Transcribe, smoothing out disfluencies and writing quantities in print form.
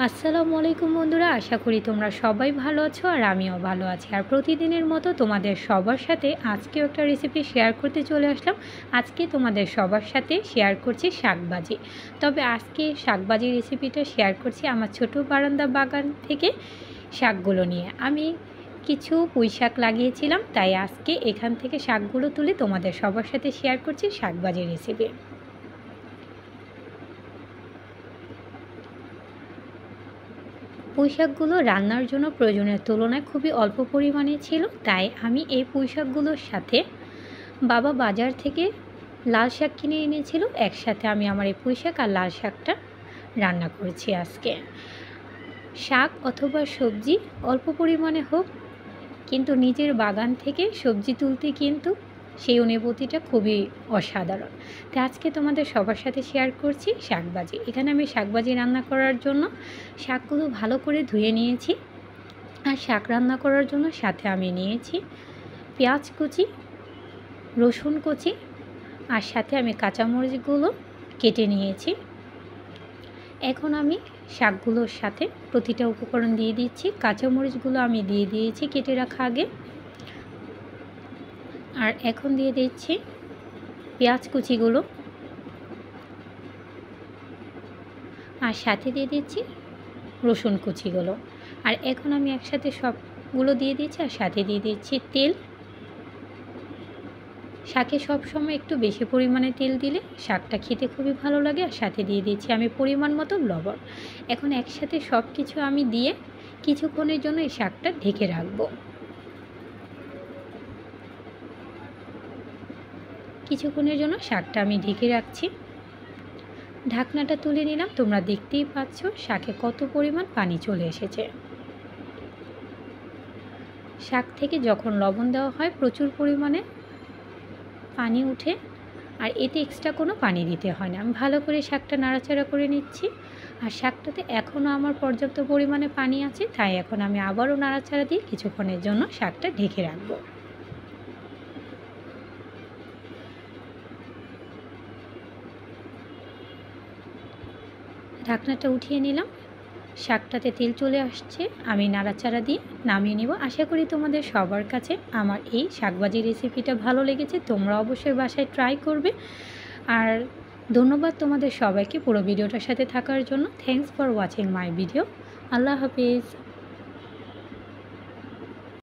আসসালামু আলাইকুম বন্ধুরা, আশা করি তোমরা সবাই ভালো আছো আর আমিও ভালো আছি। আর প্রতিদিনের মতো তোমাদের সবার সাথে আজকেও একটা রেসিপি শেয়ার করতে চলে আসলাম। আজকে তোমাদের সবার সাথে শেয়ার করছি শাকভাজি। তবে আজকে শাকভাজি রেসিপিটা শেয়ার করছি আমার ছোট বারান্দা বাগান থেকে শাকগুলো নিয়ে। আমি কিছু পুঁই শাক লাগিয়েছিলাম, তাই আজকে এখান থেকে শাকগুলো তুলে তোমাদের সবার সাথে শেয়ার করছি শাকভাজি রেসিপি। পুঁই শাকগুলো রান্নার জন্য প্রয়োজনের তুলনায় খুবই অল্প পরিমাণে ছিল, তাই আমি এই পুঁই শাকগুলোর সাথে বাবা বাজার থেকে লাল শাক কিনে এনেছিল। একসাথে আমি আমার এই পুঁই শাক আর লাল শাকটা রান্না করেছি আজকে। শাক অথবা সবজি অল্প পরিমাণে হোক, কিন্তু নিজের বাগান থেকে সবজি তুলতে কিন্তু সেই অনুভূতিটা খুবই অসাধারণ। তাই আজকে তোমাদের সবার সাথে শেয়ার করছি শাকভাজি। এখানে আমি শাকভাজি রান্না করার জন্য শাকগুলো ভালো করে ধুয়ে নিয়েছি। আর শাক রান্না করার জন্য সাথে আমি নিয়েছি পেঁয়াজ কুচি, রসুন কুচি, আর সাথে আমি কাঁচামরিচগুলো কেটে নিয়েছি। এখন আমি শাকগুলোর সাথে প্রতিটা উপকরণ দিয়ে দিচ্ছি। কাঁচামরিচগুলো আমি দিয়ে দিয়েছি কেটে রাখা আগে। আর এখন দিয়ে দিচ্ছি পেঁয়াজ কুচিগুলো, আর সাথে দিয়ে দিচ্ছি রসুন কুচিগুলো। আর এখন আমি একসাথে সবগুলো দিয়ে দিচ্ছি, আর সাথে দিয়ে দিচ্ছি তেল। শাকে সবসময় একটু বেশি পরিমাণে তেল দিলে শাকটা খেতে খুবই ভালো লাগে। আর সাথে দিয়ে দিচ্ছি আমি পরিমাণ মতো লবণ। এখন একসাথে সব কিছু আমি দিয়ে কিছুক্ষণের জন্য এই শাকটা ঢেকে রাখবো। কিছুক্ষণের জন্য শাকটা আমি ঢেকে রাখছি। ঢাকনাটা তুলে নিলাম। তোমরা দেখতেই পাচ্ছ শাকে কত পরিমাণ পানি চলে এসেছে। শাক থেকে যখন লবণ দেওয়া হয় প্রচুর পরিমাণে পানি উঠে, আর এতে এক্সট্রা কোনো পানি দিতে হয় না। আমি ভালো করে শাকটা নাড়াচাড়া করে নিচ্ছি। আর শাকটাতে এখনও আমার পর্যাপ্ত পরিমাণে পানি আছে, তাই এখন আমি আবারও নাড়াচাড়া দিয়ে কিছুক্ষণের জন্য শাকটা ঢেকে রাখবো। ঢাকনাটা উঠিয়ে নিলাম। শাকটাতে তেল চলে আসছে, আমি নাড়াচাড়া দিয়ে নামিয়ে নেব। আশা করি তোমাদের সবার কাছে আমার এই শাকভাজি রেসিপিটা ভালো লেগেছে। তোমরা অবশ্যই বাসায় ট্রাই করবে। আর ধন্যবাদ তোমাদের সবাইকে পুরো ভিডিওটার সাথে থাকার জন্য। Thanks for watching my video. Allah Hafiz.